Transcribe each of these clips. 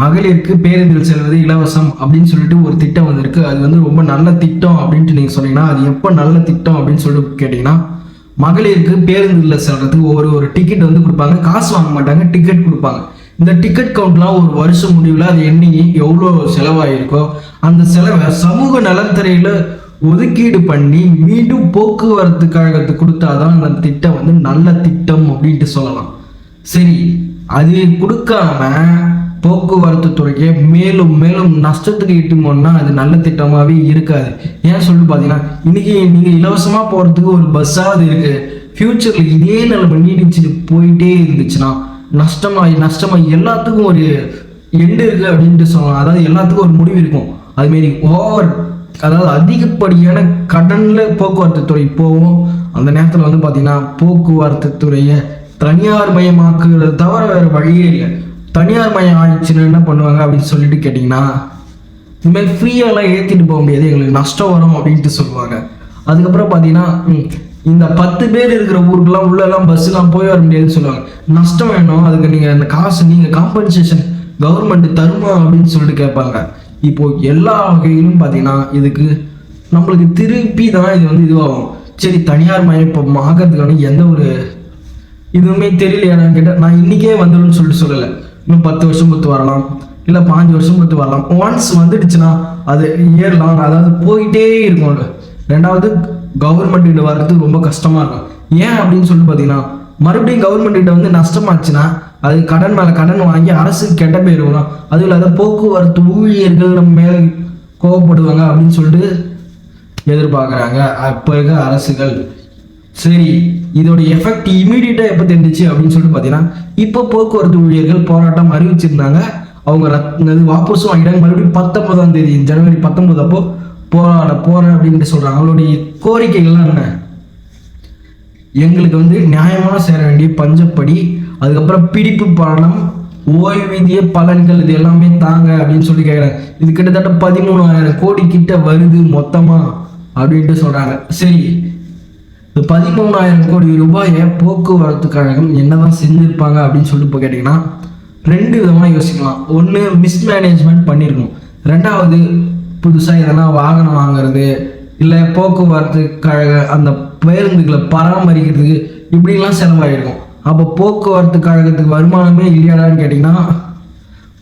மகளிருக்கு பேருந்தில் செல்வது இலவசம் அப்படின்னு சொல்லிட்டு ஒரு திட்டம் வந்திருக்கு. அது வந்து ரொம்ப நல்ல திட்டம் அப்படின்ட்டு நீங்கள் சொன்னீங்கன்னா, அது எப்போ நல்ல திட்டம் அப்படின்னு சொல்லிட்டு கேட்டிங்கன்னா, மகளிருக்கு பேருந்தில் செல்றதுக்கு ஒரு டிக்கெட் வந்து கொடுப்பாங்க. காசு வாங்க மாட்டாங்க, டிக்கெட் கொடுப்பாங்க. இந்த டிக்கெட் கவுண்ட்லாம் ஒரு வருஷம் முடிவில் அது எண்ணி எவ்வளோ செலவாயிருக்கோ அந்த செலவை சமூக நலத்துறையில் ஒதுக்கீடு பண்ணி மீண்டும் போக்குவரத்து கழகத்துக்கு கொடுத்தாதான் அந்த திட்டம் வந்து நல்ல திட்டம் அப்படின்ட்டு சொல்லலாம். சரி, அது கொடுக்காம போக்குவரத்து துறைக்கு மேலும் மேலும் நஷ்டத்துக்கு இட்டுமோன்னா அது நல்ல திட்டமாகவே இருக்காது. ஏன் சொல்லிட்டு பார்த்தீங்கன்னா, இன்னைக்கு நீங்கள் இலவசமாக போகிறதுக்கு ஒரு பஸ்ஸாவது இருக்கு. ஃபியூச்சரில் இதே நிலைமை நீடிச்சு போயிட்டே இருந்துச்சுன்னா நஷ்டமாகி எல்லாத்துக்கும் ஒரு எண்டு இருக்கு அப்படின்ட்டு சொல்லலாம். அதாவது எல்லாத்துக்கும் ஒரு முடிவு இருக்கும். அதுமாரி அதாவது அதிகப்படியான கடனில் போக்குவரத்து துறை போகும். அந்த நேரத்தில் வந்து பார்த்தீங்கன்னா போக்குவரத்து துறையை தனியார் மயமாக்குறத தவிர வேறு வழியே இல்லை. தனியார் மயம் ஆயிடுச்சுன்னு என்ன பண்ணுவாங்க அப்படின்னு சொல்லிட்டு கேட்டிங்கன்னா, இதுமாதிரி ஃப்ரீயாலாம் ஏற்றிட்டு போக முடியாது, எங்களுக்கு நஷ்டம் வரும் அப்படின்ட்டு சொல்லுவாங்க. அதுக்கப்புறம் பார்த்தீங்கன்னா இந்த 10 பேர் இருக்கிற ஊருக்கெல்லாம் உள்ளெல்லாம் பஸ்ஸெலாம் போய் வர முடியாதுன்னு சொல்லுவாங்க. நஷ்டம் வேணும், அதுக்கு நீங்கள் அந்த காசு நீங்கள் காம்பன்சேஷன் கவர்மெண்ட் தருமா அப்படின்னு சொல்லிட்டு கேட்பாங்க. இப்போது எல்லா வகையிலும் பார்த்தீங்கன்னா இதுக்கு நம்மளுக்கு திருப்பி தான் இது வந்து இதுவாகும். சரி, தனியார் மயம் இப்போ ஆகிறதுக்கான எந்த ஒரு இதுவுமே தெரியலையானு கேட்டால், நான் இன்றைக்கே வந்துடும்னு சொல்லிட்டு சொல்லலை. இன்னும் 10 வருஷம் பொறுத்து வரலாம், இல்லை 5 வருஷம் பொறுத்து வரலாம். ஒன்ஸ் வந்துடுச்சுன்னா அது ஏறலாம், அதாவது போயிட்டே இருக்கும். ரெண்டாவது, கவர்மெண்ட்டு வர்றதுக்கு ரொம்ப கஷ்டமாக இருக்கும். ஏன் அப்படின்னு சொல்லிட்டு பார்த்தீங்கன்னா, மறுபடியும் கவர்மெண்ட்டு வந்து நஷ்டமாச்சுன்னா அது கடன் மேலே கடன் வாங்கி அரசுக்கு கெட்ட பேர் வரும். அதுவும் இல்லாத போக்குவரத்து ஊழியர்கள் நம்ம மேலே கோவப்படுவாங்க அப்படின்னு சொல்லிட்டு எதிர்பார்க்குறாங்க அப்போ இருக்க அரசுகள். சரி, இதோட எஃபெக்ட் இமீடியட்டாக எப்போ தெரிஞ்சிச்சு அப்படின்னு சொல்லிட்டு பார்த்தீங்கன்னா, இப்போ போக்குவரத்து ஊழியர்கள் போராட்டம் அறிவிச்சிருந்தாங்க. அவங்க வாபஸும் வாங்கிட்டாங்க. மறுபடியும் 19ஆம் தேதி ஜனவரி 19 அப்போ போகிறேன் அப்படின்ட்டு சொல்கிறாங்க. அவங்களுடைய கோரிக்கைகள்லாம் என்ன? எங்களுக்கு வந்து நியாயமாக சேர வேண்டிய பஞ்சப்படி, அதுக்கப்புறம் பிடிப்பு பணம், ஓய்வூதிய பலன்கள், இது எல்லாமே தாங்க அப்படின்னு சொல்லி கேட்குறாங்க. இது கிட்டத்தட்ட 13,000 கோடி கிட்ட வருது மொத்தமாக அப்படின்ட்டு சொல்கிறாங்க. சரி, இந்த 13,000 கோடி ரூபாயை போக்குவரத்து கழகம் என்னதான் செஞ்சுருப்பாங்க அப்படின்னு சொல்லிட்டு இப்போ கேட்டிங்கன்னா, 2 விதமாக யோசிக்கலாம். ஒன்று, மிஸ்மேனேஜ்மெண்ட் பண்ணியிருக்கணும். ரெண்டாவது, புதுசாக எதனா வாகனம் வாங்குறது, இல்லை போக்குவரத்து கழக அந்த பேருந்துகளை பராமரிக்கிறதுக்கு இப்படிலாம் செலவாகிருக்கும். அப்போ போக்குவரத்து கழகத்துக்கு வருமானமே இல்லையாடான்னு கேட்டிங்கன்னா,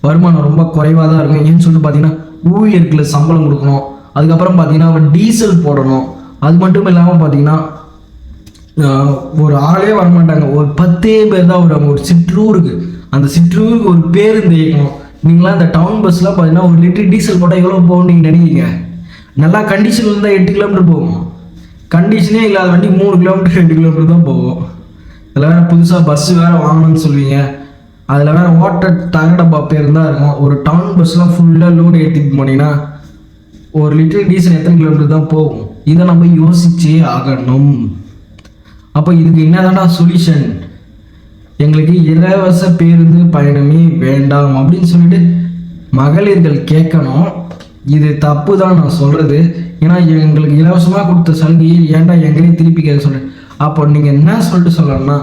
வருமானம் ரொம்ப குறைவாக தான் இருக்கும். ஏன்னு சொல்லிட்டு பார்த்தீங்கன்னா, ஊழியர்களுக்கு சம்பளம் கொடுக்கணும், அதுக்கப்புறம் பார்த்தீங்கன்னா டீசல் போடணும். அது மட்டும் இல்லாமல் பார்த்தீங்கன்னா ஒரு ஆளே வரமாட்டாங்க, ஒரு 10 பேர் தான் வருவாங்க. ஒரு சிற்றூருக்கு, அந்த சிற்றூருக்கு ஒரு பேருந்து இயக்கணும். நீங்களாம் அந்த டவுன் பஸ்லாம் பார்த்தீங்கன்னா 1 லிட்டர் டீசல் போட்டால் எவ்வளோ போகும் நீங்கள் நினைக்கிறீங்க? நல்லா கண்டிஷன் இருந்தால் 8 கிலோமீட்டர் போகும். கண்டிஷனே இல்லாத வண்டி 3 கிலோமீட்டர் 2 கிலோமீட்டர் தான் போகும். இதில் வேறு புதுசாக பஸ்ஸு வேறு வாங்கணும்னு சொல்லுவீங்க. அதில் வேறு ஓட்டர் தகடப்பா பேர் தான் இருக்கும். ஒரு டவுன் பஸ்லாம் ஃபுல்லாக லோடு ஏற்றிட்டு போனீங்கன்னா 1 லிட்டர் டீசல் எத்தனை கிலோமீட்டர் தான் போகும்? இதை நம்ம யோசிச்சே ஆகணும். அப்போ இதுக்கு என்னதான்டா சொல்யூஷன்? எங்களுக்கு இலவச பேருந்து பயணமே வேண்டாம் அப்படின்னு சொல்லிட்டு மகளிர்கள் கேட்கணும். இது தப்பு தான் நான் சொல்கிறது. ஏன்னா எங்களுக்கு இலவசமாக கொடுத்த சலுகையை ஏன்டா எங்களே திருப்பி கேட்க சொல்கிறேன். அப்போ நீங்கள் என்ன சொல்லிட்டு சொல்லணும்னா,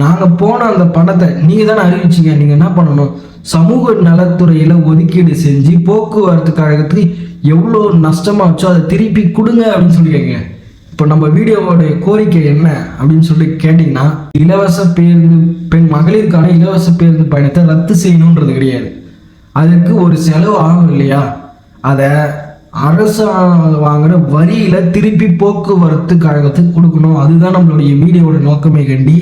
நாங்கள் போன அந்த பணத்தை நீங்கள் தானே அறிவிச்சிங்க, நீங்கள் என்ன பண்ணணும், சமூக நலத்துறையில் ஒதுக்கீடு செஞ்சு போக்குவரத்து கழகத்துக்கு எவ்வளோ நஷ்டமாச்சோ அதை திருப்பி கொடுங்க அப்படின்னு சொல்லி கேட்குங்க. இப்போ நம்ம வீடியோவோடைய கோரிக்கை என்ன அப்படின்னு சொல்லி கேட்டிங்கன்னா, இலவச பேருந்து மகளிருக்கான இலவச பேருந்து பயணத்தை ரத்து செய்யணுன்றது கிடையாது. அதுக்கு ஒரு செலவு ஆகும் இல்லையா, அதை அரசாங்கம் வாங்குற வரியில் திருப்பி போக்குவரத்து கழகத்துக்கு கொடுக்கணும். அதுதான் நம்மளுடைய வீடியோவோட நோக்கமே கண்டி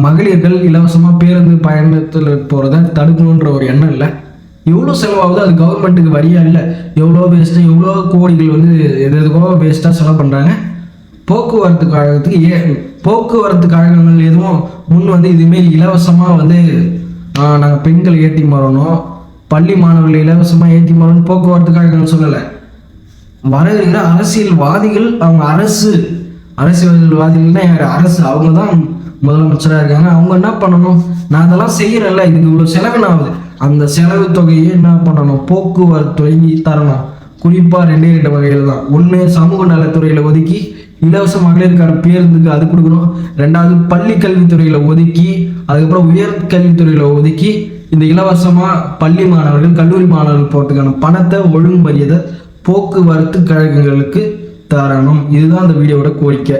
மகளிர்கள் இலவசமாக பேருந்து பயணத்தில் போகிறத தடுக்கணுன்ற ஒரு எண்ணம் இல்லை. எவ்வளோ செலவாகுது அது கவர்மெண்ட்டுக்கு வரியா இல்லை, எவ்வளோ வேஸ்ட்டு, எவ்வளோ கோடிகள் வந்து எதுக்கோ வேஸ்ட்டாக செலவு பண்ணுறாங்க. போக்குவரத்து கழகத்துக்கு போக்குவரத்து கழகங்கள் எதுவும் முன் வந்து இதுமாரி இலவசமாக வந்து நாங்கள் பெண்கள் ஏற்றி மாறணும், பள்ளி மாணவர்கள் இலவசமாக ஏற்றி மாறணும் போக்குவரத்து கழகங்கள் சொல்லலை. வர இருக்கிற அரசியல்வாதிகள், அவங்க அரசியல்வாதிகள்னா யார்? அரசு, அவங்க தான் முதலமைச்சராக இருக்காங்க. அவங்க என்ன பண்ணணும், நான் அதெல்லாம் செய்கிறேன்ல, இதுக்கு இவ்வளோ செலவு ஆகுது, அந்த செலவு தொகையை என்ன பண்ணணும், போக்குவரத்து துறை தரணும். குறிப்பாக 2 வகைகள் தான். ஒன்று, சமூக நலத்துறையில் ஒதுக்கி இலவச மகளிருக்கான பேருந்துக்கு அது கொடுக்கணும். ரெண்டாவது, பள்ளி கல்வித்துறையில் ஒதுக்கி, அதுக்கப்புறம் உயர் கல்வித்துறையில் ஒதுக்கி இந்த இலவசமா பள்ளி மாணவர்கள் கல்லூரி மாணவர்கள் போறதுக்கான பணத்தை ஒழுங்கு மரியாதை போக்குவரத்து கழகங்களுக்கு தரணும். இதுதான் இந்த வீடியோவோட கோரிக்கை.